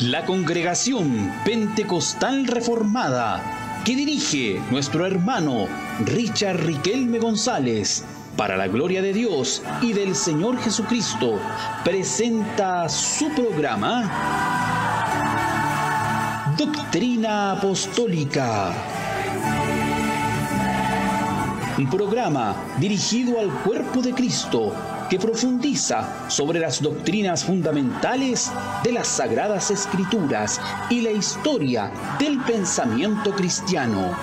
La Congregación Pentecostal Reformada, que dirige nuestro hermano Richard Riquelme González, para la gloria de Dios y del Señor Jesucristo, presenta su programa Doctrina Apostólica. Un programa dirigido al cuerpo de Cristo que profundiza sobre las doctrinas fundamentales de las Sagradas Escrituras y la historia del pensamiento cristiano.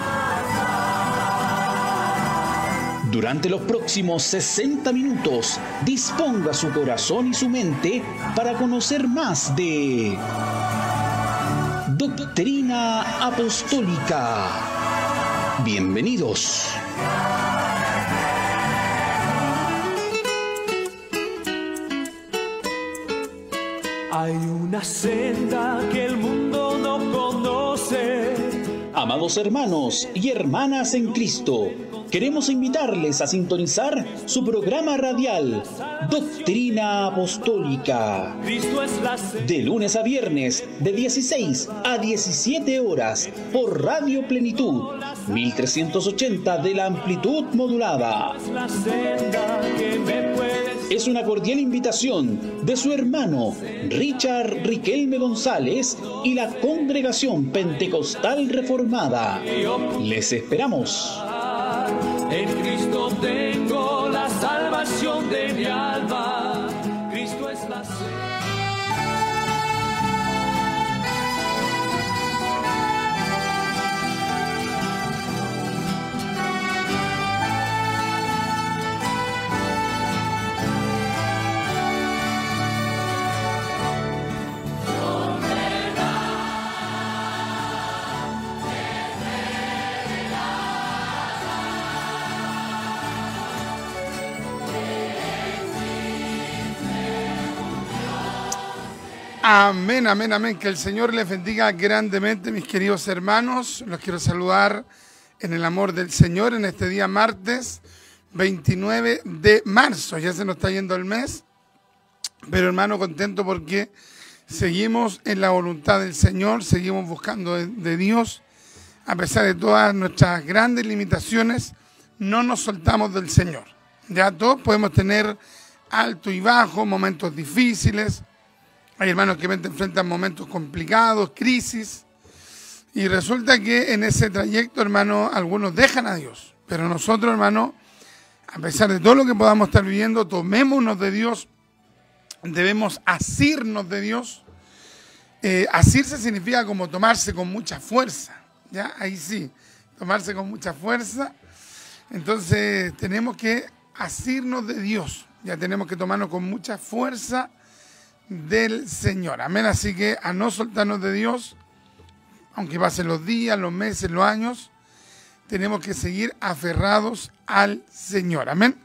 Durante los próximos 60 minutos, disponga su corazón y su mente para conocer más de Doctrina Apostólica. Bienvenidos. Hay una senda que el mundo no conoce. Amados hermanos y hermanas en Cristo, queremos invitarles a sintonizar su programa radial Doctrina Apostólica. De lunes a viernes, de 16 a 17 horas, por Radio Plenitud, 1380 de la amplitud modulada. Es una cordial invitación de su hermano Richard Riquelme González y la Congregación Pentecostal Reformada. Les esperamos. En Cristo tengo la salvación de mi alma. Cristo es la Amén, amén, amén. Que el Señor les bendiga grandemente, mis queridos hermanos. Los quiero saludar en el amor del Señor en este día martes 29 de marzo. Ya se nos está yendo el mes, pero hermano, contento porque seguimos en la voluntad del Señor, seguimos buscando de Dios. A pesar de todas nuestras grandes limitaciones, no nos soltamos del Señor. Ya todos podemos tener alto y bajo, momentos difíciles. Hay hermanos que enfrentan momentos complicados, crisis, y resulta que en ese trayecto, hermano, algunos dejan a Dios. Pero nosotros, hermano, a pesar de todo lo que podamos estar viviendo, tomémonos de Dios, debemos asirnos de Dios. Asirse significa como tomarse con mucha fuerza, ¿ya? Ahí sí, tomarse con mucha fuerza. Entonces tenemos que asirnos de Dios, ya tenemos que tomarnos con mucha fuerza del Señor, amén. Así que a no soltarnos de Dios, aunque pasen los días, los meses, los años, tenemos que seguir aferrados al Señor, amén.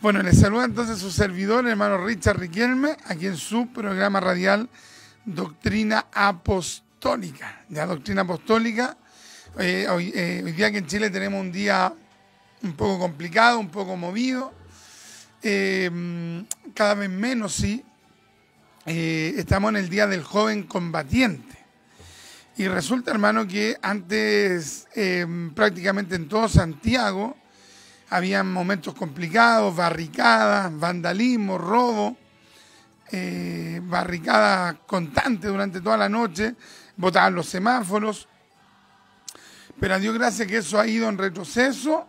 Bueno, les saluda entonces su servidor, el hermano Richard Riquelme, aquí en su programa radial Doctrina Apostólica. Ya, Doctrina Apostólica. Hoy día que en Chile tenemos un día un poco complicado, un poco movido, cada vez menos, sí. Estamos en el Día del Joven Combatiente. Y resulta, hermano, que antes prácticamente en todo Santiago había momentos complicados, barricadas, vandalismo, robo, barricadas constantes durante toda la noche, botaban los semáforos. Pero a Dios gracias que eso ha ido en retroceso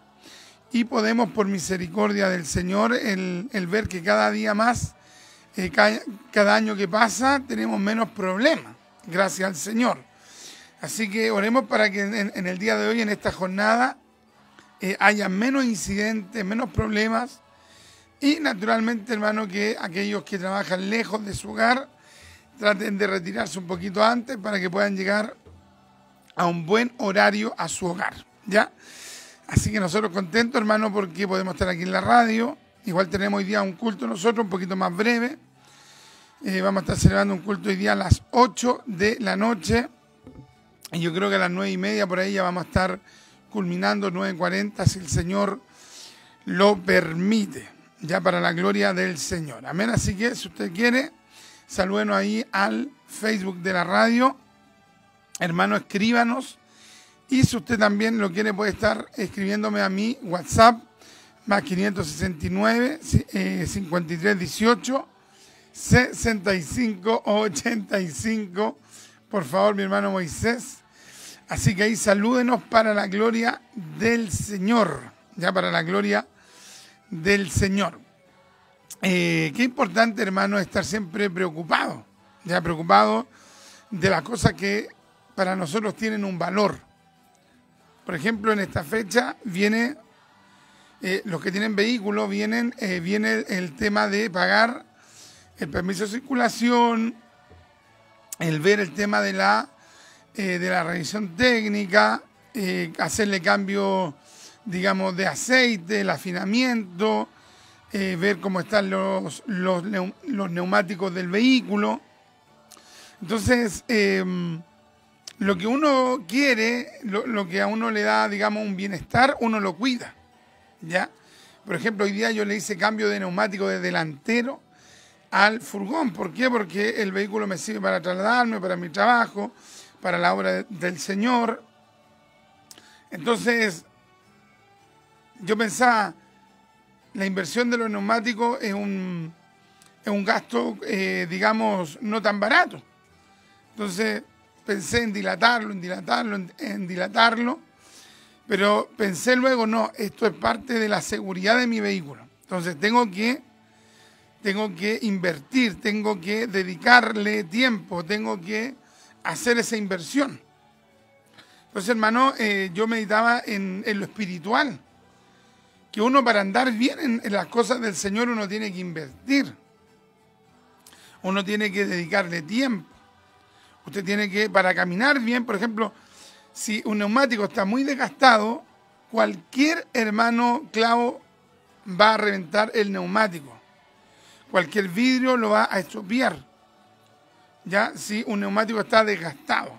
y podemos, por misericordia del Señor, el ver que cada día más, cada año que pasa, tenemos menos problemas, gracias al Señor. Así que oremos para que en el día de hoy, en esta jornada, haya menos incidentes, menos problemas. Y naturalmente, hermano, que aquellos que trabajan lejos de su hogar traten de retirarse un poquito antes para que puedan llegar a un buen horario a su hogar, ¿ya? Así que nosotros contentos, hermano, porque podemos estar aquí en la radio. Igual tenemos hoy día un culto nosotros, un poquito más breve. Vamos a estar celebrando un culto hoy día a las 8 de la noche. Y yo creo que a las 9:30 por ahí ya vamos a estar culminando, 9:40, si el Señor lo permite, ya para la gloria del Señor. Amén. Así que si usted quiere, salúdenos ahí al Facebook de la radio. Hermano, escríbanos. Y si usted también lo quiere, puede estar escribiéndome a mi WhatsApp, más 569 5318 6585. Por favor, mi hermano Moisés. Así que ahí salúdenos para la gloria del Señor. Ya para la gloria del Señor. Qué importante, hermano, estar siempre preocupado. Ya preocupado de las cosas que para nosotros tienen un valor. Por ejemplo, en esta fecha viene, los que tienen vehículos, viene el tema de pagar el permiso de circulación, el ver el tema de la revisión técnica, hacerle cambio, digamos, de aceite, el afinamiento, ver cómo están los neumáticos del vehículo. Entonces, lo que uno quiere, lo que a uno le da, digamos, un bienestar, uno lo cuida, ¿ya? Por ejemplo, hoy día yo le hice cambio de neumático de delantero al furgón. ¿Por qué? Porque el vehículo me sirve para trasladarme, para mi trabajo, para la obra del Señor. Entonces, yo pensaba, la inversión de los neumáticos es un gasto, digamos, no tan barato. Entonces, pensé en dilatarlo, pero pensé luego, no, esto es parte de la seguridad de mi vehículo. Entonces, tengo que invertir, tengo que dedicarle tiempo, tengo que hacer esa inversión. Entonces, hermano, yo meditaba en lo espiritual, que uno para andar bien en las cosas del Señor uno tiene que invertir, uno tiene que dedicarle tiempo, usted tiene que, para caminar bien, por ejemplo, si un neumático está muy desgastado, cualquier hermano clavo va a reventar el neumático. Cualquier vidrio lo va a estropear, ya, si un neumático está desgastado.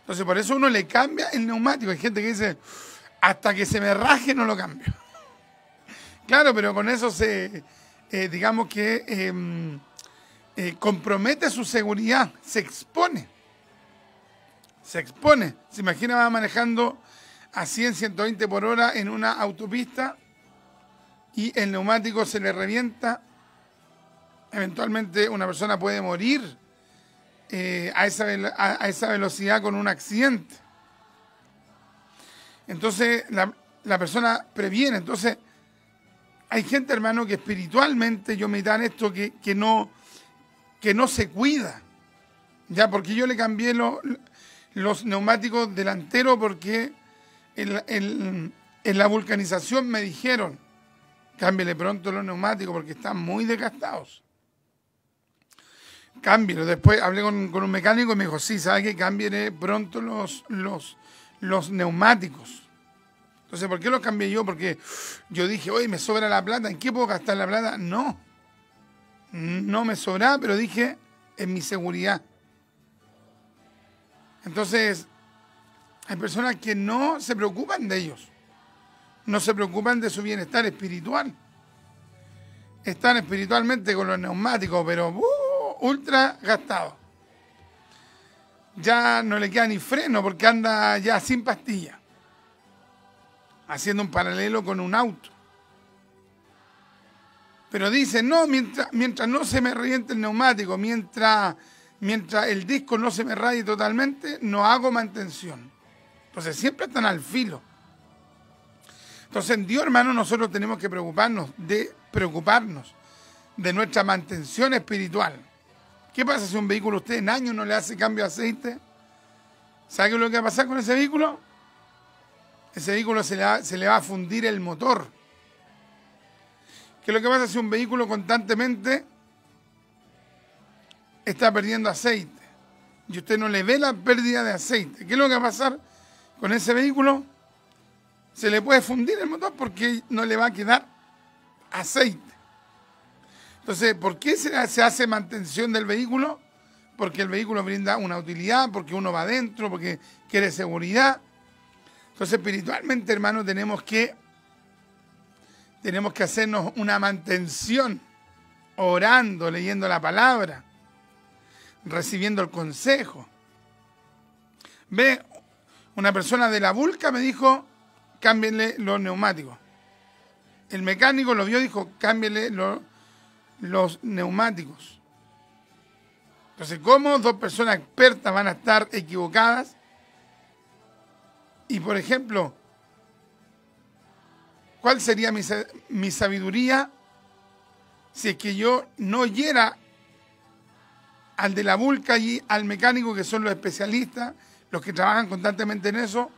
Entonces, por eso uno le cambia el neumático. Hay gente que dice, hasta que se me raje no lo cambio. Claro, pero con eso digamos que compromete su seguridad, se expone. Se imagina, va manejando a 100, 120 por hora en una autopista y el neumático se le revienta. Eventualmente una persona puede morir a esa velocidad con un accidente. Entonces la persona previene. Entonces hay gente, hermano, que espiritualmente, yo meditaba en esto, que no se cuida. Ya, porque yo le cambié los neumáticos delanteros porque en la vulcanización me dijeron, cámbiale pronto los neumáticos porque están muy desgastados. Cámbielo. Después hablé con un mecánico y me dijo, sí, ¿sabe qué? Cámbiale pronto los neumáticos. Entonces, ¿por qué los cambié yo? Porque yo dije, oye, me sobra la plata, ¿en qué puedo gastar la plata? No me sobraba, pero dije, en mi seguridad. Entonces, hay personas que no se preocupan de ellos, no se preocupan de su bienestar espiritual. Están espiritualmente con los neumáticos, pero ultra gastados. Ya no le queda ni freno porque anda ya sin pastilla, haciendo un paralelo con un auto. Pero dice, no, mientras no se me reviente el neumático, mientras el disco no se me raye totalmente, no hago mantención. Entonces siempre están al filo. Entonces en Dios, hermano, nosotros tenemos que preocuparnos de nuestra mantención espiritual. ¿Qué pasa si un vehículo usted en años no le hace cambio de aceite? ¿Sabe qué es lo que va a pasar con ese vehículo? Ese vehículo se le va a fundir el motor. ¿Qué es lo que pasa si un vehículo constantemente está perdiendo aceite y usted no le ve la pérdida de aceite? ¿Qué es lo que va a pasar con ese vehículo? Se le puede fundir el motor porque no le va a quedar aceite. Entonces, ¿por qué se hace mantención del vehículo? Porque el vehículo brinda una utilidad, porque uno va adentro, porque quiere seguridad. Entonces, espiritualmente, hermano, tenemos que hacernos una mantención, orando, leyendo la palabra, recibiendo el consejo. Ve, una persona de la Vulca me dijo, cámbienle los neumáticos. El mecánico lo vio y dijo, cámbienle los neumáticos. Entonces, ¿cómo dos personas expertas van a estar equivocadas? Y, por ejemplo, ¿cuál sería mi sabiduría si es que yo no oyera al de la Vulca y al mecánico, que son los especialistas, los que trabajan constantemente en eso?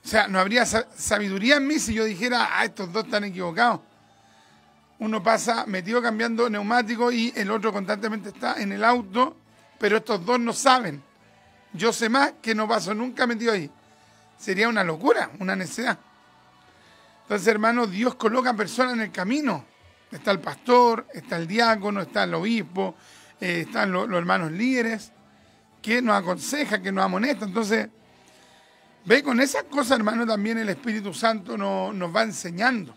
O sea, no habría sabiduría en mí si yo dijera, estos dos están equivocados. Uno pasa metido cambiando neumáticos y el otro constantemente está en el auto, pero estos dos no saben. Yo sé más, que no paso nunca metido ahí. Sería una locura, una necedad. Entonces, hermanos, Dios coloca personas en el camino. Está el pastor, está el diácono, está el obispo, están los hermanos líderes, que nos aconsejan, que nos amonestan. Entonces, ve, con esas cosas, hermano, también el Espíritu Santo nos va enseñando,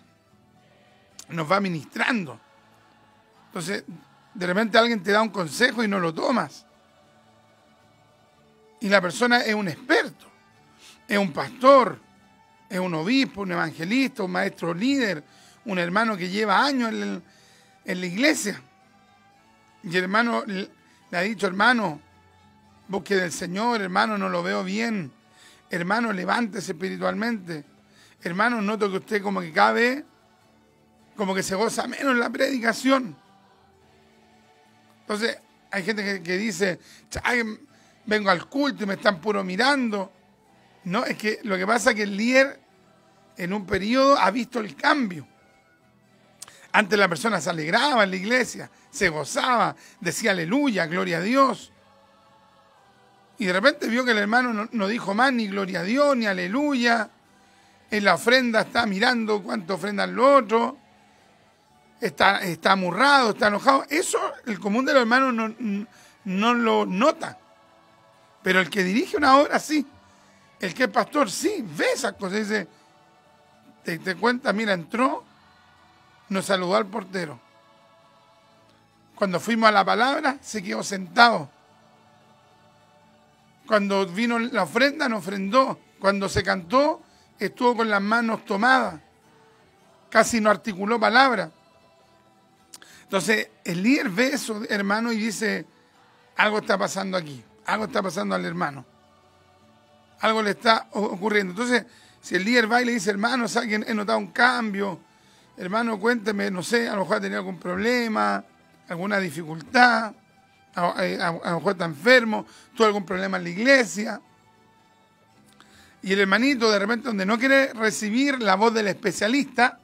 nos va ministrando. Entonces, de repente alguien te da un consejo y no lo tomas. Y la persona es un experto, es un pastor, es un obispo, un evangelista, un maestro líder, un hermano que lleva años en la iglesia. Y el hermano le ha dicho, hermano, busque del Señor, hermano, no lo veo bien. Hermano, levántese espiritualmente. Hermano, noto que usted como que cada vez, como que se goza menos en la predicación. Entonces, hay gente que dice, vengo al culto y me están puro mirando. No, es que lo que pasa es que el líder en un periodo ha visto el cambio. Antes la persona se alegraba en la iglesia, se gozaba, decía aleluya, gloria a Dios. Y de repente vio que el hermano no dijo más ni gloria a Dios, ni aleluya. En la ofrenda está mirando cuánto ofrendan los otros. Está amurrado, está enojado. Eso el común de los hermanos no lo nota. Pero el que dirige una obra, sí. El que es pastor, sí, ve esas cosas. Dice, te cuenta, mira, entró, nos saludó al portero. Cuando fuimos a la palabra, se quedó sentado. Cuando vino la ofrenda, nos ofrendó. Cuando se cantó, estuvo con las manos tomadas. Casi no articuló palabra. Entonces, el líder ve eso, hermano, y dice, algo está pasando aquí. Algo está pasando al hermano. Algo le está ocurriendo. Entonces, si el líder va y le dice, hermano, ¿sabe que he notado un cambio? Hermano, cuénteme, no sé, a lo mejor ha tenido algún problema, alguna dificultad, a lo mejor está enfermo, tuvo algún problema en la iglesia. Y el hermanito, de repente, donde no quiere recibir la voz del especialista,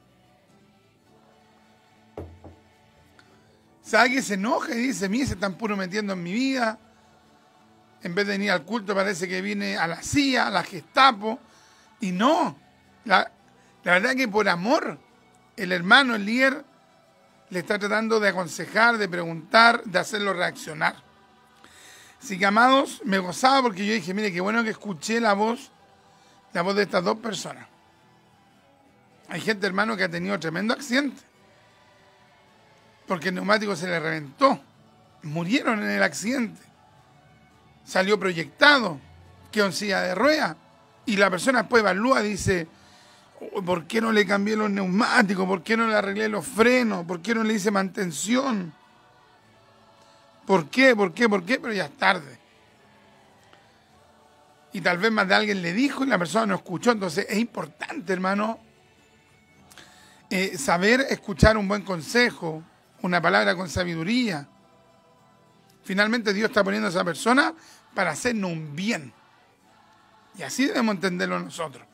¿sabe que se enoja y dice, mire, se están puro metiendo en mi vida? En vez de venir al culto parece que viene a la CIA, a la Gestapo. Y no, la verdad que por amor, el hermano, el líder, le está tratando de aconsejar, de preguntar, de hacerlo reaccionar. Así que, amados, me gozaba porque yo dije, mire, qué bueno que escuché la voz de estas dos personas. Hay gente, hermano, que ha tenido tremendo accidente, porque el neumático se le reventó. Murieron en el accidente. Salió proyectado, quedó en silla de ruedas. Y la persona después evalúa y dice, ¿por qué no le cambié los neumáticos? ¿Por qué no le arreglé los frenos? ¿Por qué no le hice mantención? ¿Por qué? Pero ya es tarde. Y tal vez más de alguien le dijo y la persona no escuchó. Entonces es importante, hermano, saber escuchar un buen consejo, una palabra con sabiduría. Finalmente Dios está poniendo a esa persona para hacernos un bien. Y así debemos entenderlo nosotros.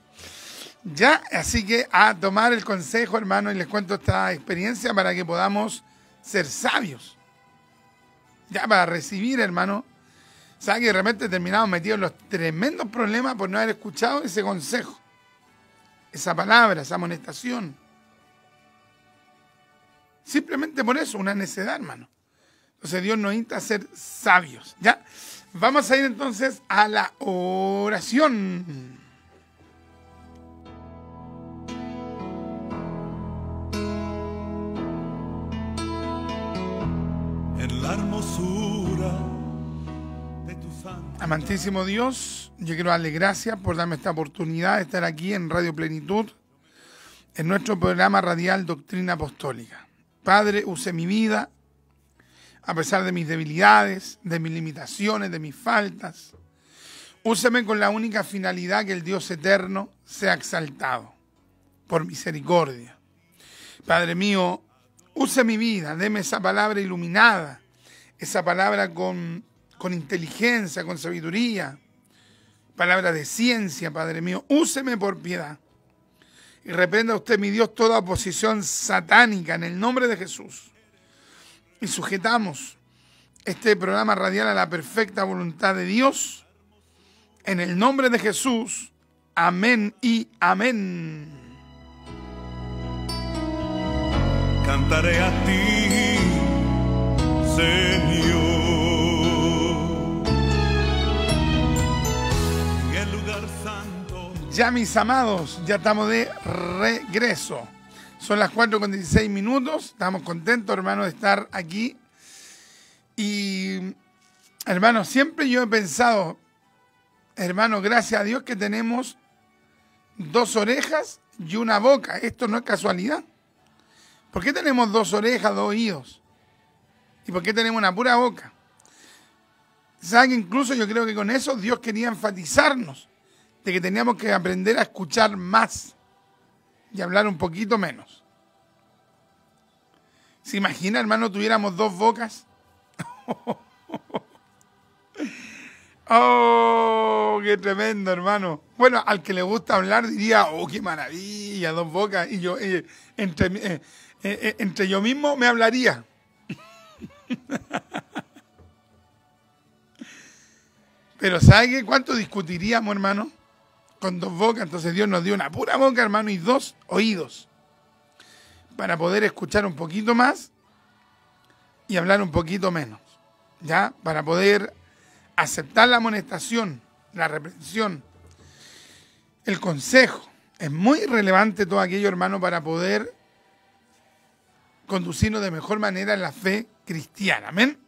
Ya, así que a tomar el consejo, hermano, y les cuento esta experiencia para que podamos ser sabios. Ya, para recibir, hermano. ¿Sabe que de repente terminamos metidos en los tremendos problemas por no haber escuchado ese consejo? Esa palabra, esa amonestación. Simplemente por eso, una necedad, hermano. Entonces Dios nos insta a ser sabios. ¿Ya? Vamos a ir entonces a la oración. en la hermosura de tu santo. Amantísimo Dios, yo quiero darle gracias por darme esta oportunidad de estar aquí en Radio Plenitud, en nuestro programa radial Doctrina Apostólica. Padre, use mi vida, a pesar de mis debilidades, de mis limitaciones, de mis faltas. Úseme con la única finalidad que el Dios eterno sea exaltado, por misericordia. Padre mío, use mi vida, deme esa palabra iluminada, esa palabra con inteligencia, con sabiduría, palabra de ciencia, Padre mío. Úseme por piedad. Y reprenda usted, mi Dios, toda oposición satánica en el nombre de Jesús. Y sujetamos este programa radial a la perfecta voluntad de Dios. En el nombre de Jesús. Amén y amén. Cantaré a ti, Señor, en el lugar santo. Ya, mis amados, ya estamos de regreso. Son las 4:16. Estamos contentos, hermanos, de estar aquí. Y, hermanos, siempre yo he pensado, hermanos, gracias a Dios que tenemos 2 orejas y una boca. Esto no es casualidad. ¿Por qué tenemos 2 orejas, 2 oídos? ¿Y por qué tenemos una pura boca? ¿Saben que incluso yo creo que con eso Dios quería enfatizarnos de que teníamos que aprender a escuchar más y hablar un poquito menos? ¿Se imagina, hermano, tuviéramos 2 bocas? ¡Oh, qué tremendo, hermano! Bueno, al que le gusta hablar diría, ¡oh, qué maravilla! 2 bocas. Y yo, entre yo mismo me hablaría. Pero ¿sabe qué? ¿Cuánto discutiríamos, hermano? Con 2 bocas. Entonces Dios nos dio una pura boca, hermano, y 2 oídos. Para poder escuchar un poquito más y hablar un poquito menos. ¿Ya? Para poder aceptar la amonestación, la reprensión, el consejo. Es muy relevante todo aquello, hermano, para poder conducirnos de mejor manera en la fe cristiana. Amén.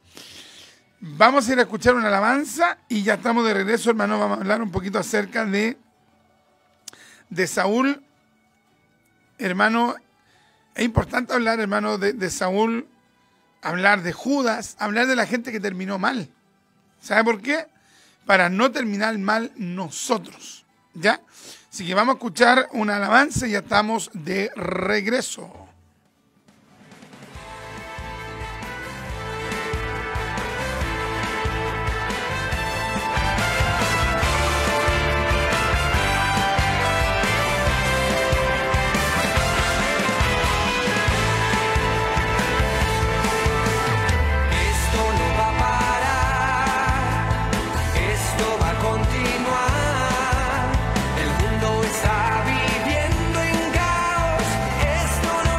Vamos a ir a escuchar una alabanza y ya estamos de regreso, hermano. Vamos a hablar un poquito acerca de Saúl. Hermano, es importante hablar, hermano, de Saúl, hablar de Judas, hablar de la gente que terminó mal. ¿Sabe por qué? Para no terminar mal nosotros. ¿Ya? Así que vamos a escuchar una alabanza y ya estamos de regreso. Continuar, el mundo está viviendo en caos, esto no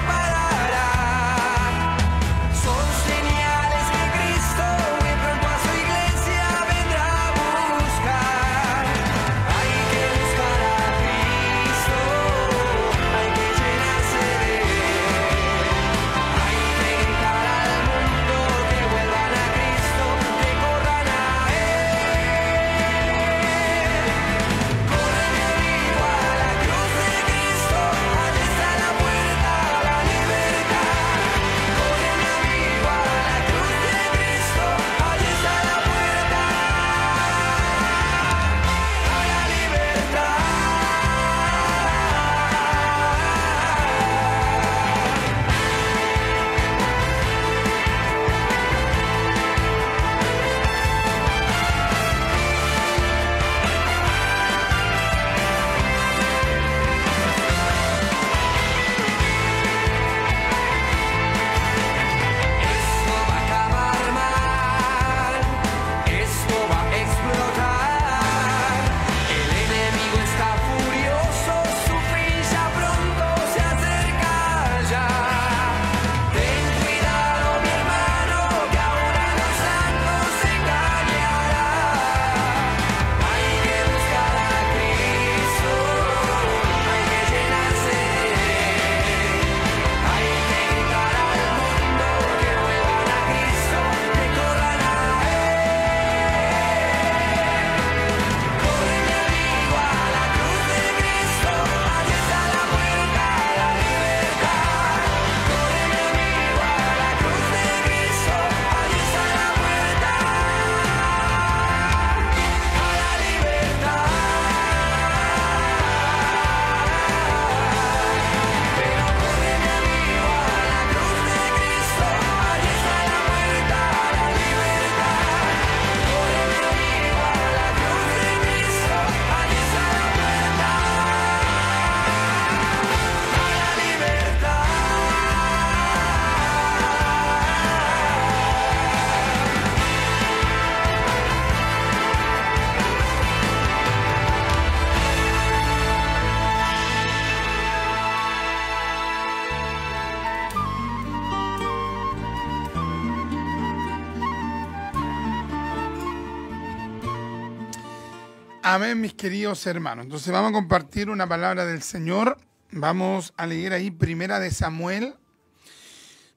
Amén, mis queridos hermanos. Entonces vamos a compartir una palabra del Señor. Vamos a leer ahí Primera de Samuel.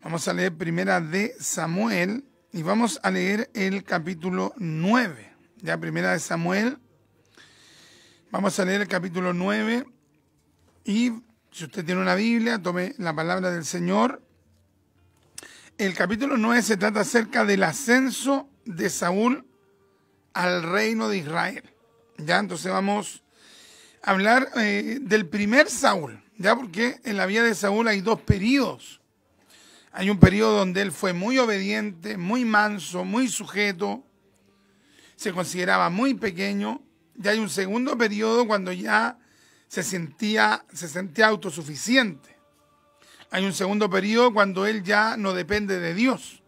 Vamos a leer Primera de Samuel y vamos a leer el capítulo 9. Ya, Primera de Samuel. Vamos a leer el capítulo 9 y si usted tiene una Biblia, tome la palabra del Señor. El capítulo 9 se trata acerca del ascenso de Saúl al reino de Israel. Ya, entonces vamos a hablar del primer Saúl, ya, porque en la vida de Saúl hay dos periodos. Hay un periodo donde él fue muy obediente, muy manso, muy sujeto, se consideraba muy pequeño, y hay un segundo periodo cuando ya se sentía autosuficiente. Hay un segundo periodo cuando él ya no depende de Dios.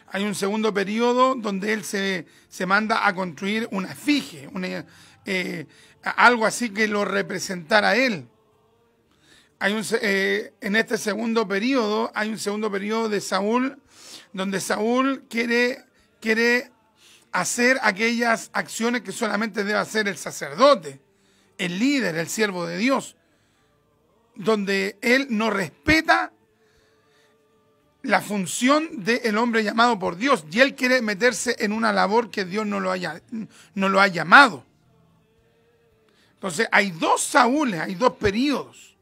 Hay un segundo periodo donde él se manda a construir una efigie, algo así que lo representara a él. En este segundo periodo, hay un segundo periodo de Saúl, donde Saúl quiere hacer aquellas acciones que solamente debe hacer el sacerdote, el líder, el siervo de Dios, donde él no respeta la función del hombre llamado por Dios y él quiere meterse en una labor que Dios no lo ha llamado. Entonces hay dos Saúles, hay dos periodos.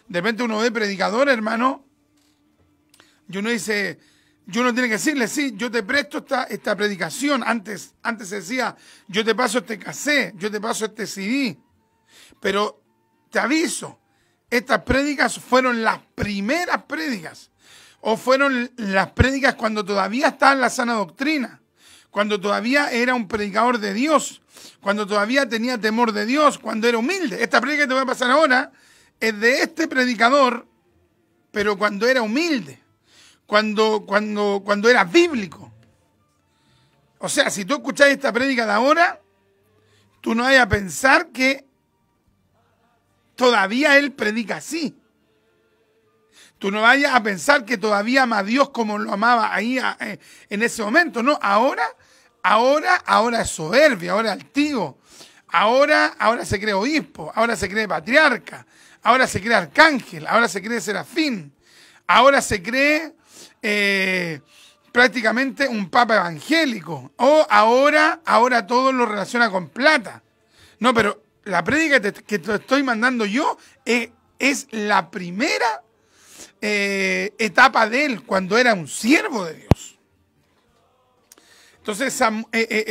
De repente uno ve predicador, hermano, y uno dice, y uno tiene que decirle, sí, yo te presto esta predicación. Antes se decía, yo te paso este cassette, yo te paso este CD. Pero te aviso, estas prédicas fueron las primeras prédicas. O fueron las prédicas cuando todavía estaba en la sana doctrina, cuando todavía era un predicador de Dios, cuando todavía tenía temor de Dios, cuando era humilde. Esta prédica que te voy a pasar ahora es de este predicador, pero cuando era humilde, cuando era bíblico. O sea, si tú escuchás esta prédica de ahora, tú no vayas a pensar que todavía él predica así. Tú no vayas a pensar que todavía ama a Dios como lo amaba ahí en ese momento. No, ahora es soberbio, ahora es altivo. Ahora se cree obispo, ahora se cree patriarca, ahora se cree arcángel, ahora se cree serafín, ahora se cree prácticamente un papa evangélico. O ahora todo lo relaciona con plata. No, pero la prédica que te estoy mandando yo es la primera etapa de él, cuando era un siervo de Dios. Entonces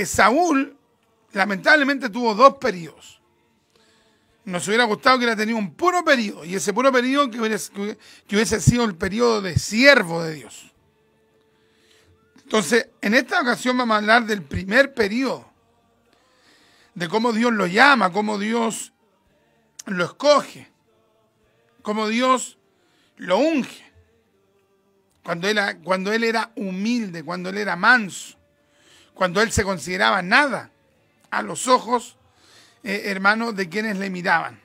Saúl lamentablemente tuvo dos periodos. Nos hubiera gustado que hubiera tenido un puro periodo, y ese puro periodo que hubiese sido el periodo de siervo de Dios. Entonces, en esta ocasión vamos a hablar del primer periodo, de cómo Dios lo llama, cómo Dios lo escoge, cómo Dios lo unge, cuando él era humilde, cuando él era manso, cuando él se consideraba nada a los ojos, hermanos, de quienes le miraban.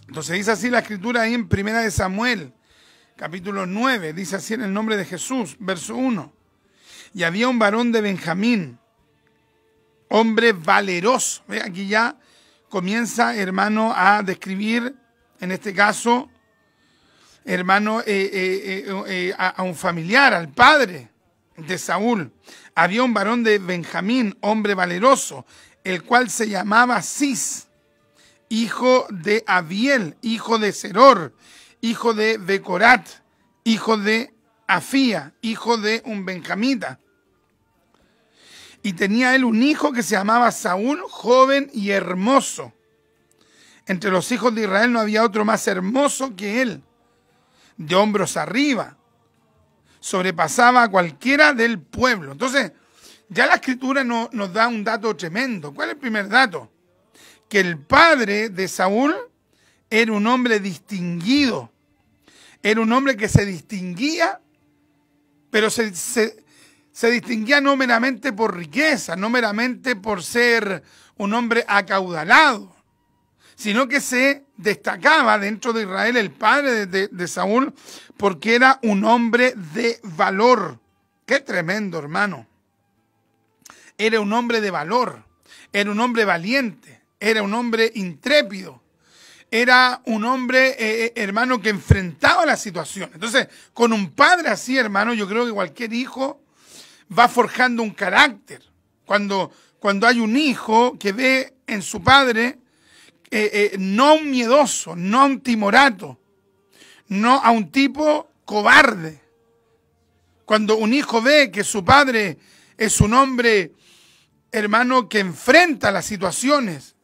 Entonces dice así la escritura ahí en Primera de Samuel, capítulo 9, dice así en el nombre de Jesús, verso 1. Y había un varón de Benjamín, hombre valeroso. ¿Ve? Aquí ya comienza, hermano, a describir, en este caso, hermano, a un familiar, al padre de Saúl. Había un varón de Benjamín, hombre valeroso, el cual se llamaba Cis, hijo de Abiel, hijo de Seror, hijo de Becorat, hijo de Afía, hijo de un benjamita. Y tenía él un hijo que se llamaba Saúl, joven y hermoso. Entre los hijos de Israel no había otro más hermoso que él, de hombros arriba, sobrepasaba a cualquiera del pueblo. Entonces, ya la escritura nos da un dato tremendo. ¿Cuál es el primer dato? Que el padre de Saúl era un hombre distinguido, era un hombre que se distinguía, pero se distinguía no meramente por riqueza, no meramente por ser un hombre acaudalado, sino que se destacaba dentro de Israel el padre de Saúl porque era un hombre de valor. ¡Qué tremendo, hermano! Era un hombre de valor, era un hombre valiente, era un hombre intrépido, era un hombre, hermano, que enfrentaba la situación. Entonces, con un padre así, hermano, yo creo que cualquier hijo va forjando un carácter. Cuando hay un hijo que ve en su padre no a un miedoso, no a un timorato, no a un tipo cobarde. Cuando un hijo ve que su padre es un hombre, hermano, que enfrenta las situaciones,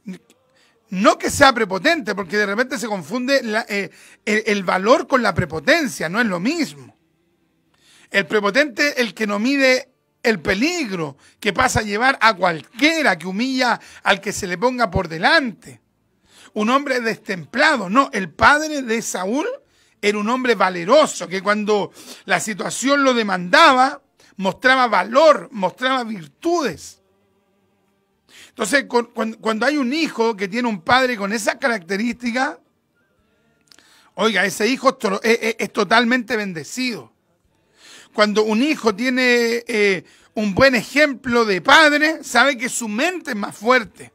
no que sea prepotente, porque de repente se confunde el valor con la prepotencia, no es lo mismo. El prepotente, el que no mide el peligro, que pasa a llevar a cualquiera, que humilla al que se le ponga por delante. Un hombre destemplado. No, el padre de Saúl era un hombre valeroso, que cuando la situación lo demandaba, mostraba valor, mostraba virtudes. Entonces, cuando hay un hijo que tiene un padre con esas características, oiga, ese hijo es totalmente bendecido. Cuando un hijo tiene un buen ejemplo de padre, sabe que su mente es más fuerte,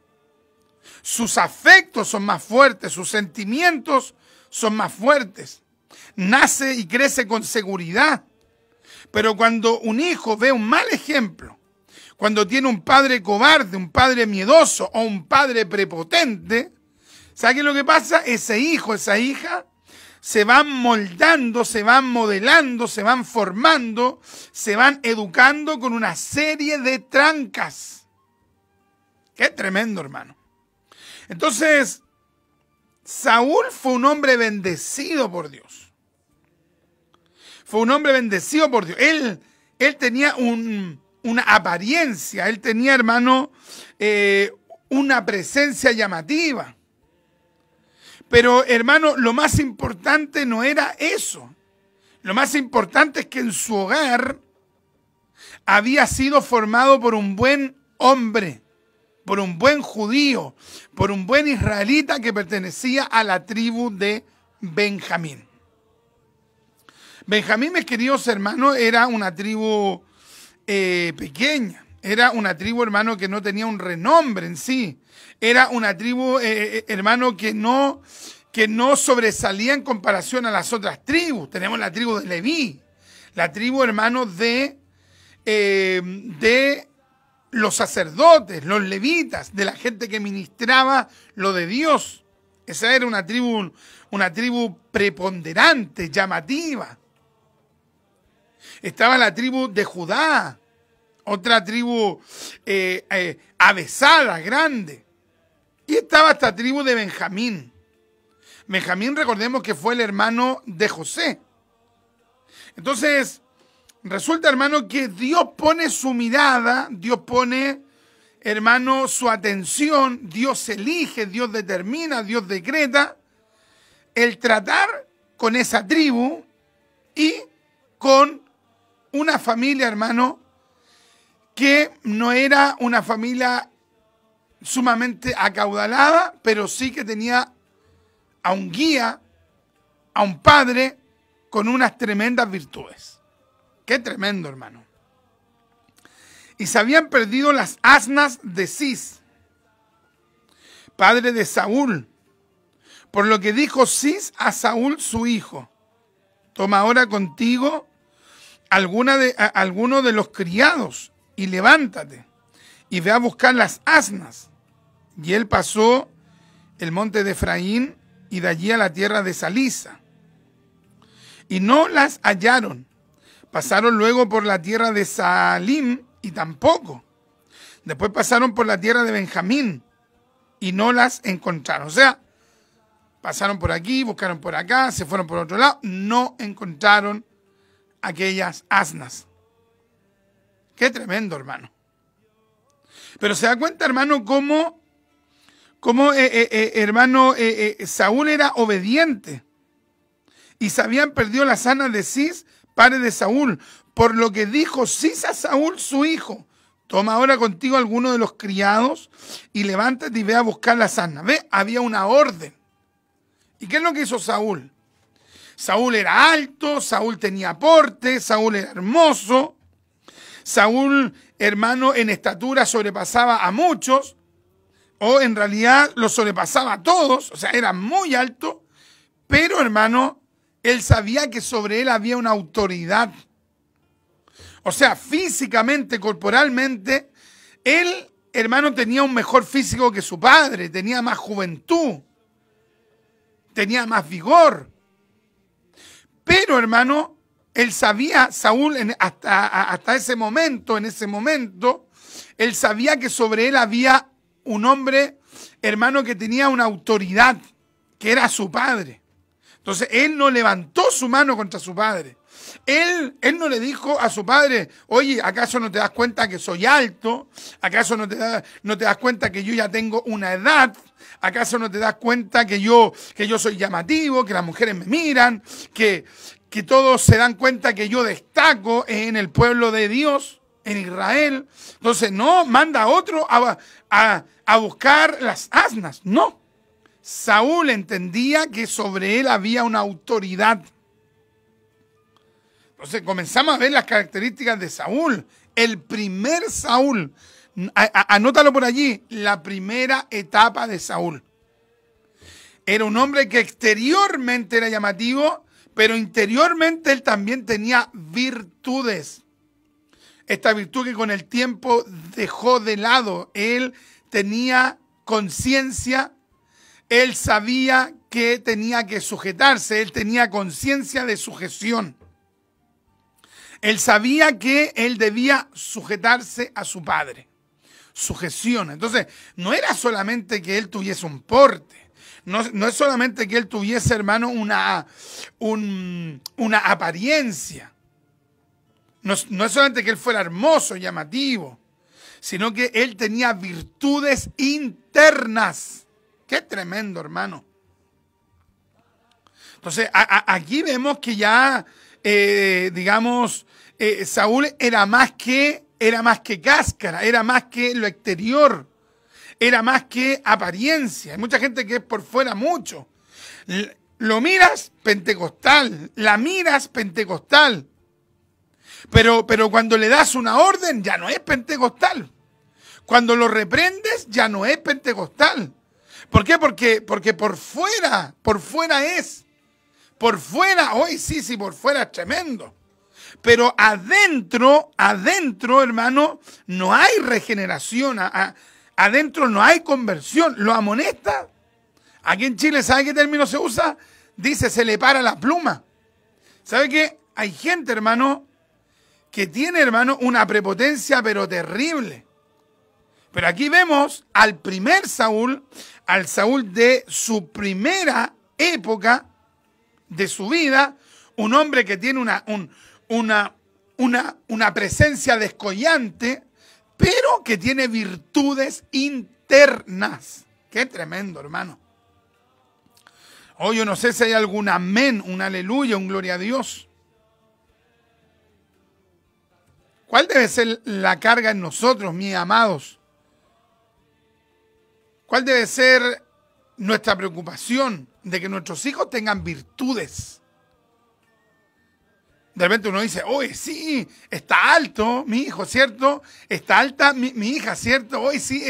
sus afectos son más fuertes, sus sentimientos son más fuertes. Nace y crece con seguridad. Pero cuando un hijo ve un mal ejemplo, cuando tiene un padre cobarde, un padre miedoso o un padre prepotente, ¿sabe qué es lo que pasa? Ese hijo, esa hija, se van moldando, se van modelando, se van formando, se van educando con una serie de trancas. Qué tremendo, hermano. Entonces, Saúl fue un hombre bendecido por Dios. Fue un hombre bendecido por Dios. Él tenía una apariencia, él tenía, hermano, una presencia llamativa. Pero, hermano, lo más importante no era eso. Lo más importante es que en su hogar había sido formado por un buen hombre, por un buen judío, por un buen israelita que pertenecía a la tribu de Benjamín. Benjamín, mis queridos hermanos, era una tribu pequeña. Era una tribu, hermano, que no tenía un renombre en sí. Era una tribu, hermano, que no sobresalía en comparación a las otras tribus. Tenemos la tribu de Leví, la tribu, hermano, de los sacerdotes, los levitas, de la gente que ministraba lo de Dios. Esa era una tribu preponderante, llamativa. Estaba la tribu de Judá, otra tribu avesada, grande. Y estaba esta tribu de Benjamín. Benjamín, recordemos que fue el hermano de José. Entonces, resulta, hermano, que Dios pone su mirada, Dios pone, hermano, su atención, Dios elige, Dios determina, Dios decreta el tratar con esa tribu y con una familia, hermano, que no era una familia sumamente acaudalada, pero sí que tenía a un guía, a un padre con unas tremendas virtudes. Qué tremendo, hermano. Y se habían perdido las asnas de Cis, padre de Saúl, por lo que dijo Cis a Saúl su hijo: toma ahora contigo alguno de los criados y levántate y ve a buscar las asnas. Y él pasó el monte de Efraín y de allí a la tierra de Salisa. Y no las hallaron. Pasaron luego por la tierra de Salim y tampoco. Después pasaron por la tierra de Benjamín y no las encontraron. O sea, pasaron por aquí, buscaron por acá, se fueron por otro lado, no encontraron aquellas asnas. Qué tremendo, hermano. Pero se da cuenta, hermano, cómo Saúl era obediente y se habían perdido las asnas de Cis, padre de Saúl, por lo que dijo Cis a Saúl su hijo: toma ahora contigo alguno de los criados y levántate y ve a buscar las asnas. Ve, había una orden. ¿Y qué es lo que hizo Saúl? Saúl era alto, Saúl tenía porte, Saúl era hermoso, Saúl, hermano, en estatura sobrepasaba a muchos. o en realidad lo sobrepasaba a todos, o sea, era muy alto, pero hermano, él sabía que sobre él había una autoridad. O sea, físicamente, corporalmente, él, hermano, tenía un mejor físico que su padre, tenía más juventud, tenía más vigor. Pero, hermano, él sabía, Saúl, hasta ese momento, él sabía que sobre él había un hombre, hermano, que tenía una autoridad, que era su padre. Entonces, él no levantó su mano contra su padre. Él no le dijo a su padre, oye, ¿acaso no te das cuenta que soy alto? ¿Acaso no te das cuenta que yo ya tengo una edad? ¿Acaso no te das cuenta que yo soy llamativo, que las mujeres me miran, que todos se dan cuenta que yo destaco en el pueblo de Dios, en Israel? Entonces, no, manda a otro a buscar las asnas. No. Saúl entendía que sobre él había una autoridad. Entonces comenzamos a ver las características de Saúl. El primer Saúl, anótalo por allí, la primera etapa de Saúl. Era un hombre que exteriormente era llamativo, pero interiormente él también tenía virtudes. Esta virtud que con el tiempo dejó de lado. Él tenía conciencia, él sabía que tenía que sujetarse, él tenía conciencia de sujeción. Él sabía que él debía sujetarse a su padre. Sujeción. Entonces, no era solamente que él tuviese un porte. No es solamente que él tuviese, hermano, una apariencia. No es solamente que él fuera hermoso, llamativo, sino que él tenía virtudes internas. ¡Qué tremendo, hermano! Entonces, aquí vemos que ya, Saúl era más que cáscara, era más que lo exterior, era más que apariencia. Hay mucha gente que es por fuera mucho. Lo miras, pentecostal, la miras, pentecostal. Pero cuando le das una orden, ya no es pentecostal. Cuando lo reprendes, ya no es pentecostal. ¿Por qué? Porque por fuera es. Por fuera, hoy sí, por fuera es tremendo. Pero adentro, hermano, no hay regeneración. Adentro no hay conversión. Lo amonesta. Aquí en Chile, ¿sabe qué término se usa? Dice, se le para la pluma. ¿Sabe qué? Hay gente, hermano, que tiene, hermano, una prepotencia, pero terrible. Pero aquí vemos al primer Saúl, al Saúl de su primera época de su vida, un hombre que tiene una presencia descollante, pero que tiene virtudes internas. Qué tremendo, hermano. Hoy yo no sé si hay algún amén, un aleluya, un gloria a Dios. ¿Cuál debe ser la carga en nosotros, mis amados? ¿Cuál debe ser nuestra preocupación? De que nuestros hijos tengan virtudes. De repente uno dice, oye, sí, está alto mi hijo, ¿cierto? Está alta mi hija, ¿cierto? Hoy sí,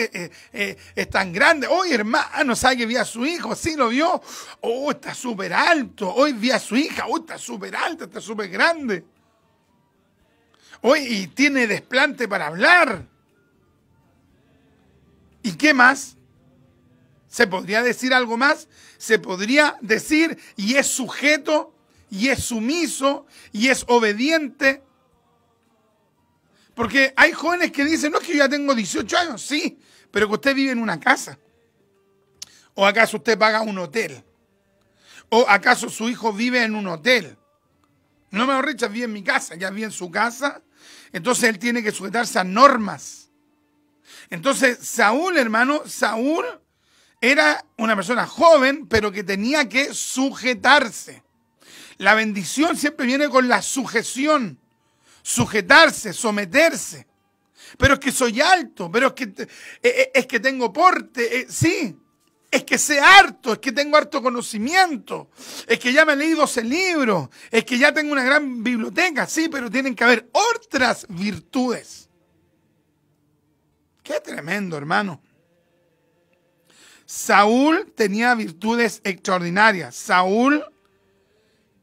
es tan grande. Oye, hermano, ¿sabe que vi a su hijo? ¿Sí lo vio? Oh, está súper alto. Hoy vi a su hija. Oh, está súper alta, está súper grande. Hoy y tiene desplante para hablar. ¿Y qué más? ¿Se podría decir algo más? Se podría decir, y es sujeto, y es sumiso, y es obediente. Porque hay jóvenes que dicen, no, es que yo ya tengo 18 años, sí, pero que usted vive en una casa. ¿O acaso usted paga un hotel? ¿O acaso su hijo vive en un hotel? No, mejor dicho, vive en mi casa, ya vive en su casa. Entonces él tiene que sujetarse a normas. Entonces Saúl, hermano, Saúl era una persona joven, pero que tenía que sujetarse. La bendición siempre viene con la sujeción. Sujetarse, someterse. Pero es que soy alto, pero es que tengo porte. Sí, es que sé harto, es que tengo harto conocimiento. Es que ya me he leído 12 libros. Es que ya tengo una gran biblioteca. Sí, pero tienen que haber otras virtudes. Qué tremendo, hermano. Saúl tenía virtudes extraordinarias. Saúl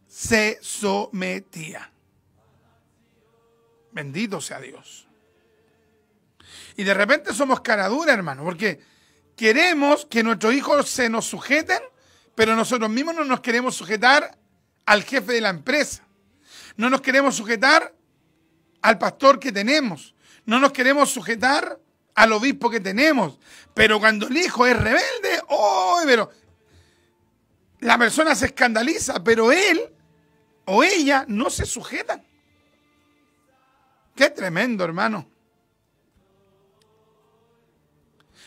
se sometía. Bendito sea Dios. Y de repente somos cara dura, hermano, porque queremos que nuestros hijos se nos sujeten, pero nosotros mismos no nos queremos sujetar al jefe de la empresa. No nos queremos sujetar al pastor que tenemos. No nos queremos sujetar al obispo que tenemos. Pero cuando el hijo es rebelde, ¡oh! Pero la persona se escandaliza, pero él o ella no se sujetan. ¡Qué tremendo, hermano!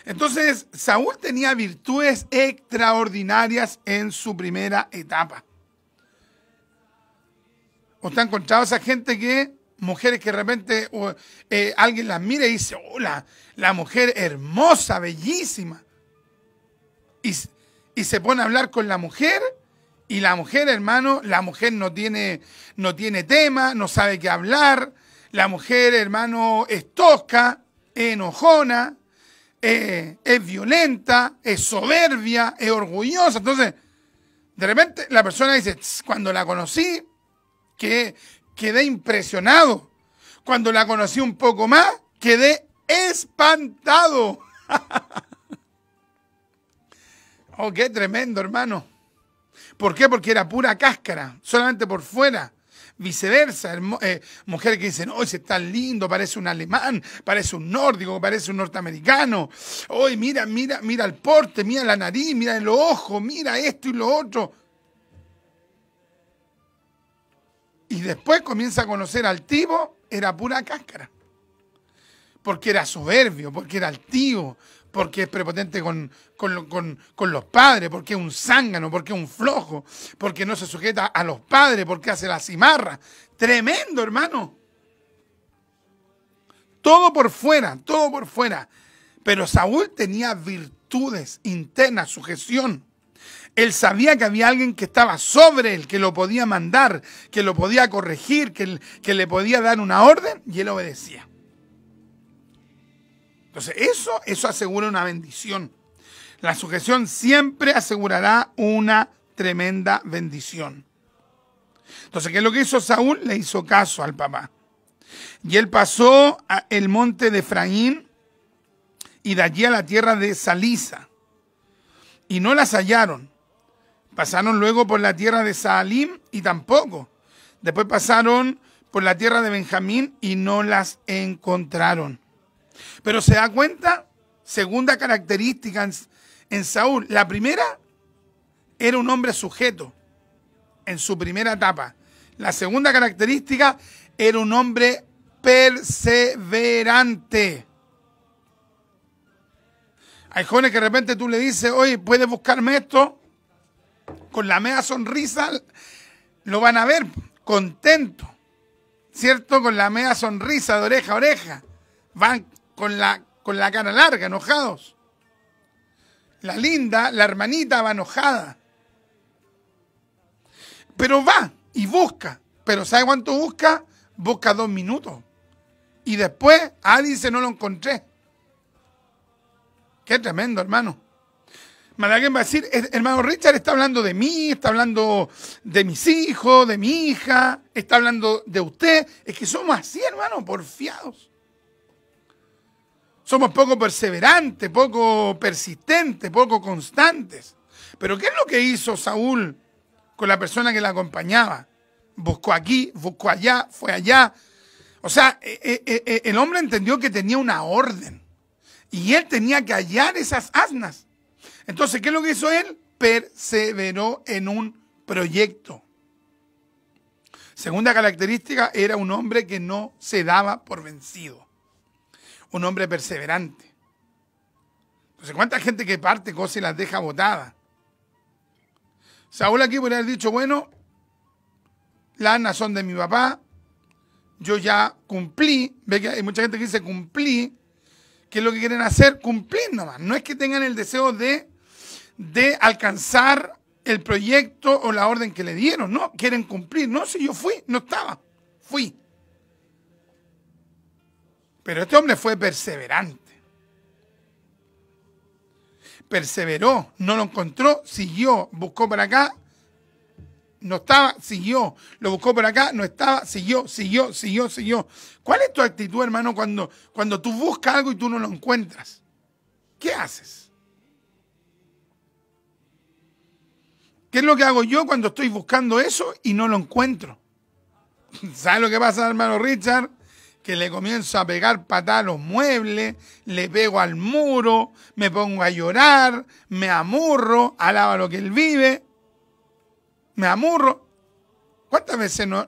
Entonces, Saúl tenía virtudes extraordinarias en su primera etapa. ¿Usted ha encontrado a esa gente que, mujeres que de repente alguien las mira y dice, oh, la mujer hermosa, bellísima? Y se pone a hablar con la mujer, y la mujer, hermano, la mujer no tiene tema, no sabe qué hablar. La mujer, hermano, es tosca, es enojona, es violenta, es soberbia, es orgullosa. Entonces, de repente la persona dice, cuando la conocí, quedé impresionado. Cuando la conocí un poco más, quedé espantado. Oh, qué tremendo, hermano. ¿Por qué? Porque era pura cáscara, solamente por fuera. Viceversa, mujeres que dicen, oh, ese está lindo, parece un alemán, parece un nórdico, parece un norteamericano. Oh, mira el porte, mira la nariz, mira los ojos, mira esto y lo otro. Y después comienza a conocer al tipo, era pura cáscara. Porque era soberbio, porque era altivo, porque es prepotente con los padres, porque es un zángano, porque es un flojo, porque no se sujeta a los padres, porque hace la cimarra. Tremendo, hermano. Todo por fuera, todo por fuera. Pero Saúl tenía virtudes internas, sujeción. Él sabía que había alguien que estaba sobre él, que lo podía mandar, que lo podía corregir, que le podía dar una orden, y él obedecía. Entonces, eso asegura una bendición. La sujeción siempre asegurará una tremenda bendición. Entonces, ¿qué es lo que hizo Saúl? Le hizo caso al papá. Y él pasó el monte de Efraín y de allí a la tierra de Salisa. Y no las hallaron. Pasaron luego por la tierra de Saalim y tampoco. Después pasaron por la tierra de Benjamín y no las encontraron. Pero se da cuenta, segunda característica en Saúl. La primera, era un hombre sujeto en su primera etapa. La segunda característica, era un hombre perseverante. Hay jóvenes que de repente tú le dices, oye, ¿puedes buscarme esto? Con la media sonrisa lo van a ver, contento, ¿cierto? Con la media sonrisa de oreja a oreja. Van con la cara larga, enojados. La linda, la hermanita va enojada. Pero va y busca. Pero ¿sabe cuánto busca? Busca 2 minutos. Y después, dice, no lo encontré. Qué tremendo, hermano. Alguien va a decir, hermano Richard está hablando de mí, está hablando de mis hijos, de mi hija, está hablando de usted. Es que somos así, hermano, porfiados. Somos poco perseverantes, poco persistentes, poco constantes. Pero ¿qué es lo que hizo Saúl con la persona que la acompañaba? Buscó aquí, buscó allá, fue allá. O sea, el hombre entendió que tenía una orden. Y él tenía que hallar esas asnas. Entonces, ¿qué es lo que hizo él? Perseveró en un proyecto. Segunda característica, era un hombre que no se daba por vencido. Un hombre perseverante. Entonces, ¿cuánta gente que parte cosas y las deja botadas? Saúl aquí podría haber dicho, bueno, las asnas son de mi papá, yo ya cumplí. Ve que hay mucha gente que dice cumplí. ¿Qué es lo que quieren hacer? Cumplir nomás. No es que tengan el deseo de alcanzar el proyecto o la orden que le dieron. No, quieren cumplir. No, si yo fui, no estaba. Fui. Pero este hombre fue perseverante. perseveró, no lo encontró, siguió, buscó por acá, no estaba, siguió, lo buscó por acá, no estaba, siguió. ¿Cuál es tu actitud, hermano, cuando tú buscas algo y tú no lo encuentras? ¿Qué haces? ¿Qué es lo que hago yo cuando estoy buscando eso y no lo encuentro? ¿Sabes lo que pasa, hermano Richard? Que le comienzo a pegar patadas a los muebles, le pego al muro, me pongo a llorar, me amurro, alaba lo que él vive, me amurro. ¿Cuántas veces no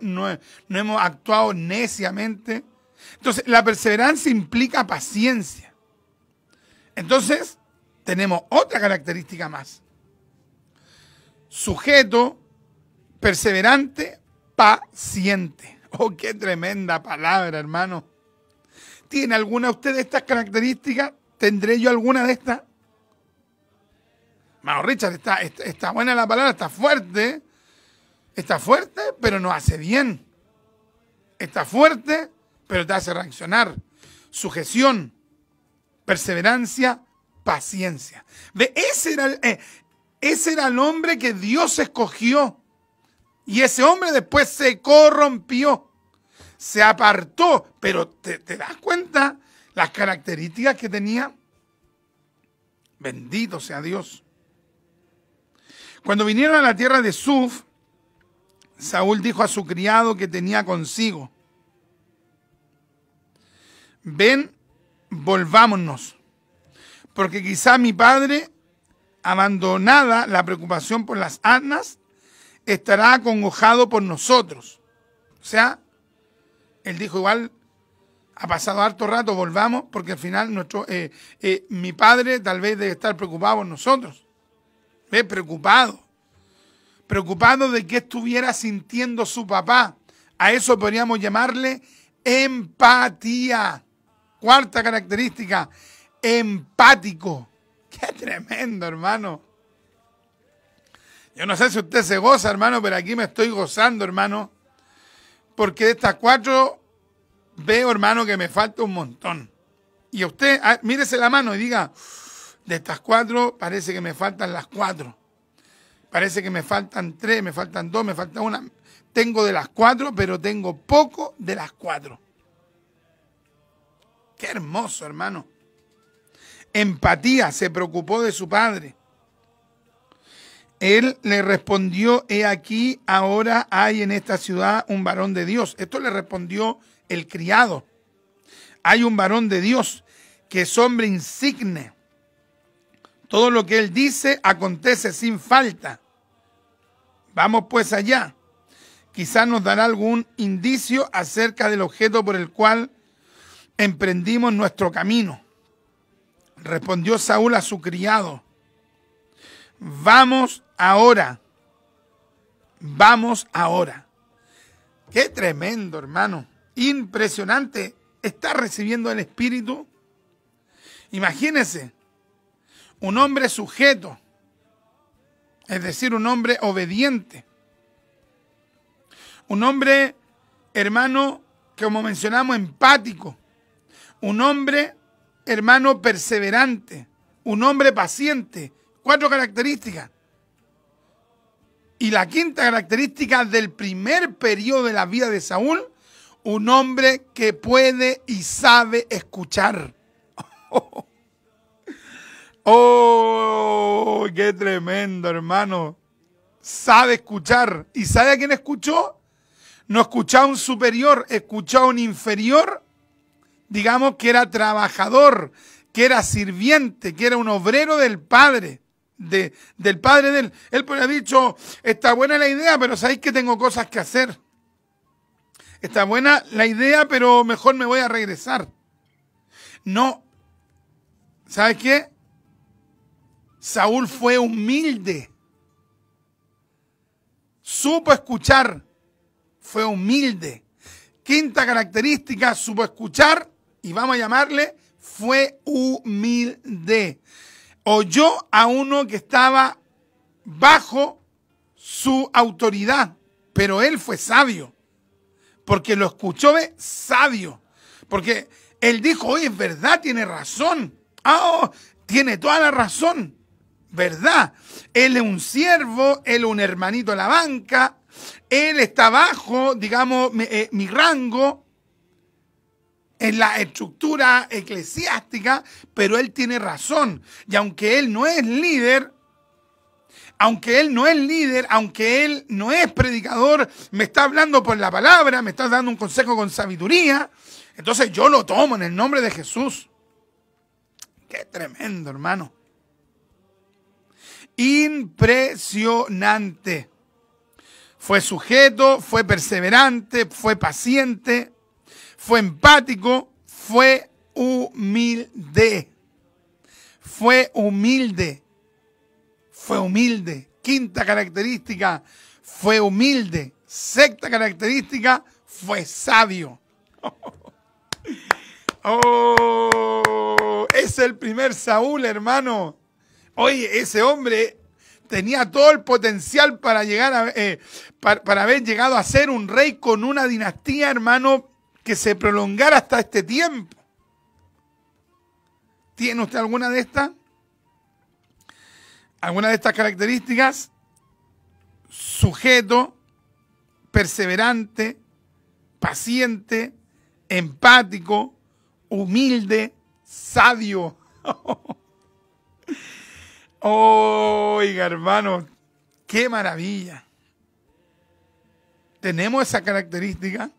hemos actuado neciamente? Entonces, la perseverancia implica paciencia. Entonces, tenemos otra característica más. Sujeto, perseverante, paciente. Oh, qué tremenda palabra, hermano. ¿Tiene alguna de ustedes de estas características? ¿Tendré yo alguna de estas? Hermano Richard, está buena la palabra, está fuerte. Está fuerte, pero no hace bien. Está fuerte, pero te hace reaccionar. Sujeción, perseverancia, paciencia. ¿Ve? Ese era el hombre que Dios escogió. Y ese hombre después se corrompió, se apartó. Pero ¿te das cuenta las características que tenía? Bendito sea Dios. Cuando vinieron a la tierra de Suf, Saúl dijo a su criado que tenía consigo: ven, volvámonos, porque quizá mi padre, abandonada la preocupación por las asnas, estará acongojado por nosotros. O sea, él dijo, igual ha pasado harto rato, volvamos, porque al final mi padre tal vez debe estar preocupado por nosotros. ¿Ves? Preocupado de qué estuviera sintiendo su papá. A eso podríamos llamarle empatía. Cuarta característica, empático. Qué tremendo, hermano. Yo no sé si usted se goza, hermano, pero aquí me estoy gozando, hermano. Porque de estas 4 veo, hermano, que me falta un montón. Y a usted, mírese la mano y diga, de estas 4 parece que me faltan las 4. Parece que me faltan 3, me faltan 2, me falta 1. Tengo de las 4, pero tengo poco de las 4. Qué hermoso, hermano. Empatía, se preocupó de su padre. Él le respondió, he aquí, ahora hay en esta ciudad un varón de Dios. Esto le respondió el criado. Hay un varón de Dios que es hombre insigne. Todo lo que él dice acontece sin falta. Vamos pues allá. Quizás nos dará algún indicio acerca del objeto por el cual emprendimos nuestro camino. Respondió Saúl a su criado: vamos ahora. Vamos ahora. Qué tremendo, hermano. Impresionante. ¿Está recibiendo el Espíritu? Imagínese, un hombre sujeto, es decir, un hombre obediente. Un hombre, hermano, como mencionamos, empático. Un hombre, hermano, perseverante. Un hombre paciente. 4 características. Y la quinta característica del primer periodo de la vida de Saúl, un hombre que puede y sabe escuchar. ¡Oh, qué tremendo, hermano! Sabe escuchar. ¿Y sabe a quién escuchó? No escuchó a un superior, escuchó a un inferior, digamos que era trabajador, que era sirviente, que era un obrero del padre, del padre de él. Él podría haber dicho, está buena la idea, pero sabéis que tengo cosas que hacer. Está buena la idea, pero mejor me voy a regresar. No. ¿Sabes qué? Saúl fue humilde. Supo escuchar. Fue humilde. Quinta característica, supo escuchar, y vamos a llamarle, fue humilde. Oyó a uno que estaba bajo su autoridad, pero él fue sabio, porque lo escuchó, ¿ve? Sabio, porque él dijo, oye, es verdad, tiene razón, tiene toda la razón, ¿verdad? Él es un siervo, él es un hermanito de la banca, él está bajo, digamos, mi rango en la estructura eclesiástica, pero él tiene razón. Y aunque él no es líder, aunque él no es predicador, me está hablando por la palabra, me está dando un consejo con sabiduría, entonces yo lo tomo en el nombre de Jesús. Qué tremendo, hermano. Impresionante. Fue sujeto, fue perseverante, fue paciente, fue empático, fue humilde. Fue humilde. Fue humilde. Quinta característica, fue humilde. Sexta característica, fue sabio. Oh, es el primer Saúl, hermano. Oye, ese hombre tenía todo el potencial para llegar para haber llegado a ser un rey con una dinastía, hermano, que se prolongara hasta este tiempo. ¿Tiene usted alguna de estas? ¿Alguna de estas características? Sujeto, perseverante, paciente, empático, humilde, sabio. Oiga, hermano, qué maravilla. ¿Tenemos esa característica?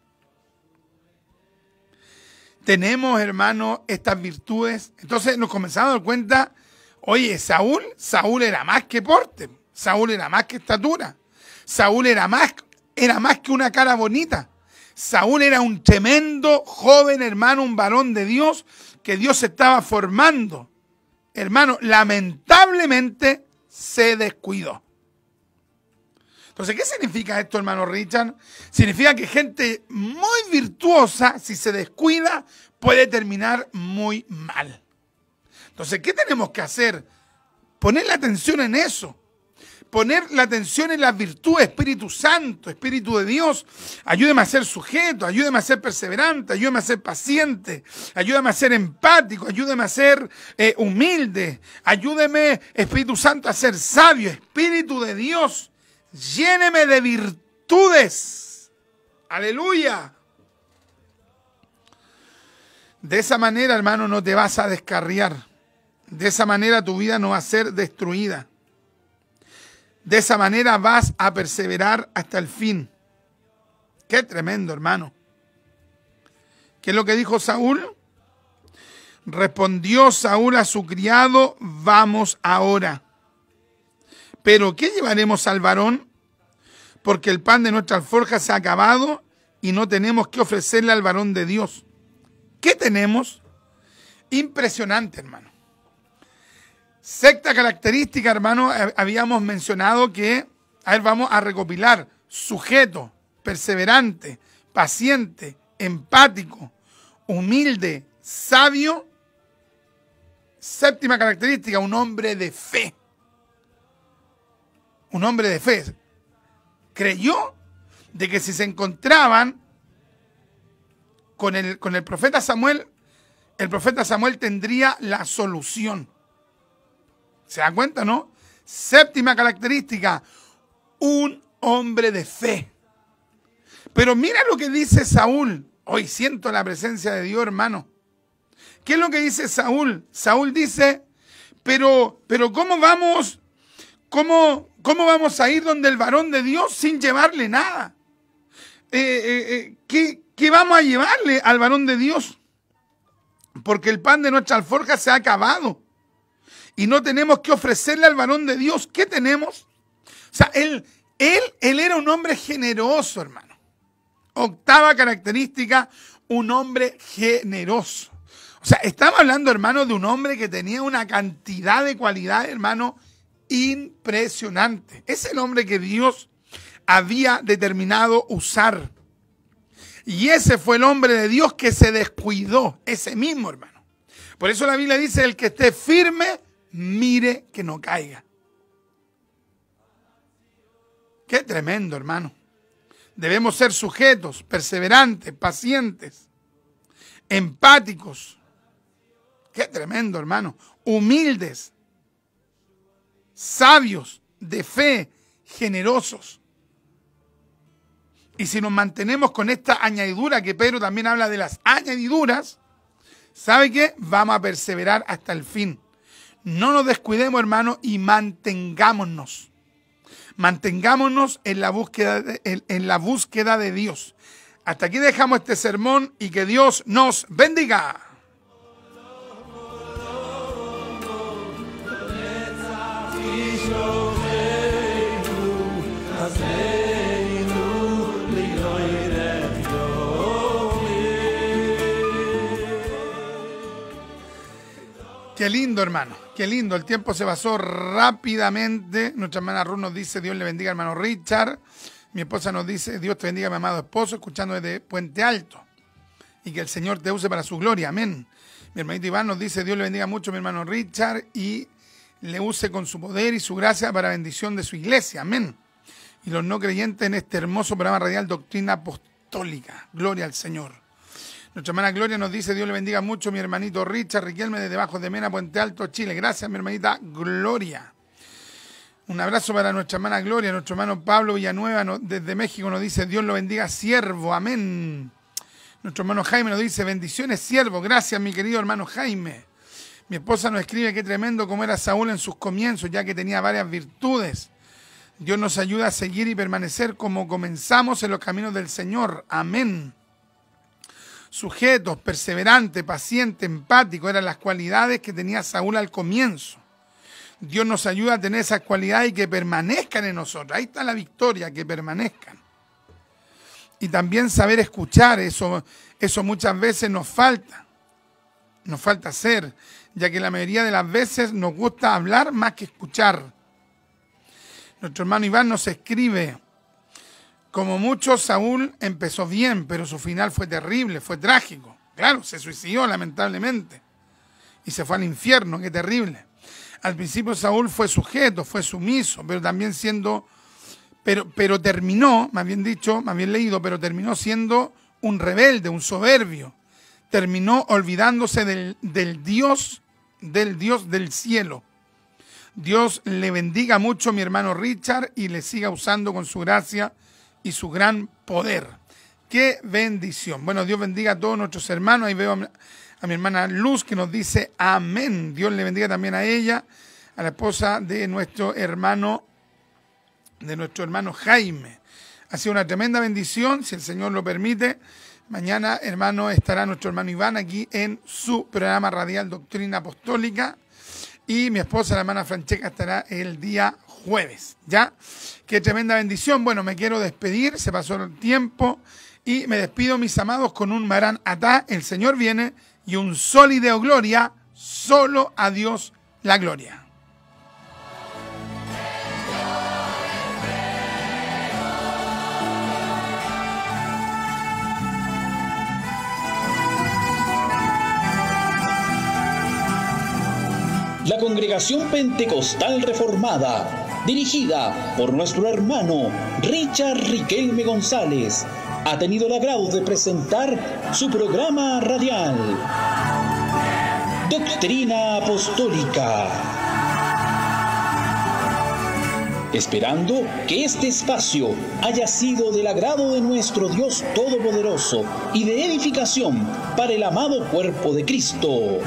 ¿Tenemos, hermano, estas virtudes? Entonces nos comenzamos a dar cuenta, oye, Saúl era más que porte, Saúl era más que estatura, Saúl era más que una cara bonita. Saúl era un tremendo joven, hermano, un varón de Dios que Dios estaba formando. Hermano, lamentablemente se descuidó. Entonces, ¿qué significa esto, hermano Richard? Significa que gente muy virtuosa, si se descuida, puede terminar muy mal. Entonces, ¿qué tenemos que hacer? Poner la atención en eso. Poner la atención en las virtudes. Espíritu Santo, Espíritu de Dios, ayúdeme a ser sujeto, ayúdeme a ser perseverante, ayúdeme a ser paciente, ayúdeme a ser empático, ayúdeme a ser humilde, ayúdeme, Espíritu Santo, a ser sabio. Espíritu de Dios, lléneme de virtudes. Aleluya. De esa manera, hermano, no te vas a descarriar. De esa manera tu vida no va a ser destruida. De esa manera vas a perseverar hasta el fin. Qué tremendo, hermano. ¿Qué es lo que dijo Saúl? Respondió Saúl a su criado, vamos ahora. ¿Pero qué llevaremos al varón? Porque el pan de nuestra alforja se ha acabado y no tenemos que ofrecerle al varón de Dios. ¿Qué tenemos? Impresionante, hermano. Sexta característica, hermano, habíamos mencionado que, vamos a recopilar: sujeto, perseverante, paciente, empático, humilde, sabio. Séptima característica, un hombre de fe. Un hombre de fe. Creyó de que si se encontraban con el profeta Samuel, el profeta Samuel tendría la solución. ¿Se dan cuenta, no? Séptima característica, un hombre de fe. Pero mira lo que dice Saúl. Hoy siento la presencia de Dios, hermano. ¿Qué es lo que dice Saúl? Saúl dice, pero ¿cómo vamos a ir donde el varón de Dios sin llevarle nada? ¿Qué vamos a llevarle al varón de Dios? Porque el pan de nuestra alforja se ha acabado. Y no tenemos que ofrecerle al varón de Dios. ¿Qué tenemos? O sea, él era un hombre generoso, hermano. Octava característica, un hombre generoso. O sea, estamos hablando, hermano, de un hombre que tenía una cantidad de cualidades, hermano, impresionante. Es el hombre que Dios había determinado usar. Y ese fue el hombre de Dios que se descuidó. Ese mismo, hermano. Por eso la Biblia dice, el que esté firme, mire que no caiga. Qué tremendo, hermano. Debemos ser sujetos, perseverantes, pacientes, empáticos. Qué tremendo, hermano. Humildes. sabios, de fe, generosos. Y si nos mantenemos con esta añadidura, que Pedro también habla de las añadiduras, ¿sabe qué? Vamos a perseverar hasta el fin. No nos descuidemos, hermanos, y mantengámonos. Mantengámonos en la búsqueda de Dios. Hasta aquí dejamos este sermón y que Dios nos bendiga. Qué lindo, hermano, qué lindo. El tiempo se pasó rápidamente. Nuestra hermana Ruth nos dice, Dios le bendiga, hermano Richard. Mi esposa nos dice, Dios te bendiga, mi amado esposo, escuchando desde Puente Alto. Y que el Señor te use para su gloria, amén. Mi hermanito Iván nos dice, Dios le bendiga mucho, mi hermano Richard, y le use con su poder y su gracia para bendición de su iglesia, amén. Y los no creyentes en este hermoso programa radial Doctrina Apostólica. Gloria al Señor. Nuestra hermana Gloria nos dice, Dios le bendiga mucho, mi hermanito Richard Riquelme, desde Bajos de Mena, Puente Alto, Chile. Gracias, mi hermanita Gloria. Un abrazo para nuestra hermana Gloria. Nuestro hermano Pablo Villanueva desde México nos dice, Dios lo bendiga, siervo, amén. Nuestro hermano Jaime nos dice, bendiciones, siervo. Gracias, mi querido hermano Jaime. Mi esposa nos escribe, qué tremendo como era Saúl en sus comienzos, ya que tenía varias virtudes. Dios nos ayuda a seguir y permanecer como comenzamos en los caminos del Señor. Amén. Sujetos, perseverante, paciente, empático, eran las cualidades que tenía Saúl al comienzo. Dios nos ayuda a tener esas cualidades y que permanezcan en nosotros. Ahí está la victoria, que permanezcan. Y también saber escuchar, eso muchas veces nos falta hacer, ya que la mayoría de las veces nos gusta hablar más que escuchar. Nuestro hermano Iván nos escribe, como muchos, Saúl empezó bien, pero su final fue terrible, fue trágico. Claro, se suicidó lamentablemente y se fue al infierno, qué terrible. Al principio Saúl fue sujeto, fue sumiso, pero también pero terminó, más bien leído, pero terminó siendo un rebelde, un soberbio. Terminó olvidándose del Dios del cielo. Dios le bendiga mucho, mi hermano Richard, y le siga usando con su gracia y su gran poder. ¡Qué bendición! Bueno, Dios bendiga a todos nuestros hermanos. Ahí veo a mi hermana Luz que nos dice amén. Dios le bendiga también a ella, a la esposa de nuestro hermano Jaime. Ha sido una tremenda bendición, si el Señor lo permite. Mañana, hermano, estará nuestro hermano Iván aquí en su programa radial Doctrina Apostólica. Y mi esposa, la hermana Francesca, estará el día jueves, ¿ya? Qué tremenda bendición. Bueno, me quiero despedir, se pasó el tiempo y me despido, mis amados, con un Marán Atá, el Señor viene, y un Sol y Deo Gloria, solo a Dios la gloria. La Congregación Pentecostal Reformada, dirigida por nuestro hermano Richard Riquelme González, ha tenido el agrado de presentar su programa radial, Doctrina Apostólica. Esperando que este espacio haya sido del agrado de nuestro Dios Todopoderoso y de edificación para el amado cuerpo de Cristo.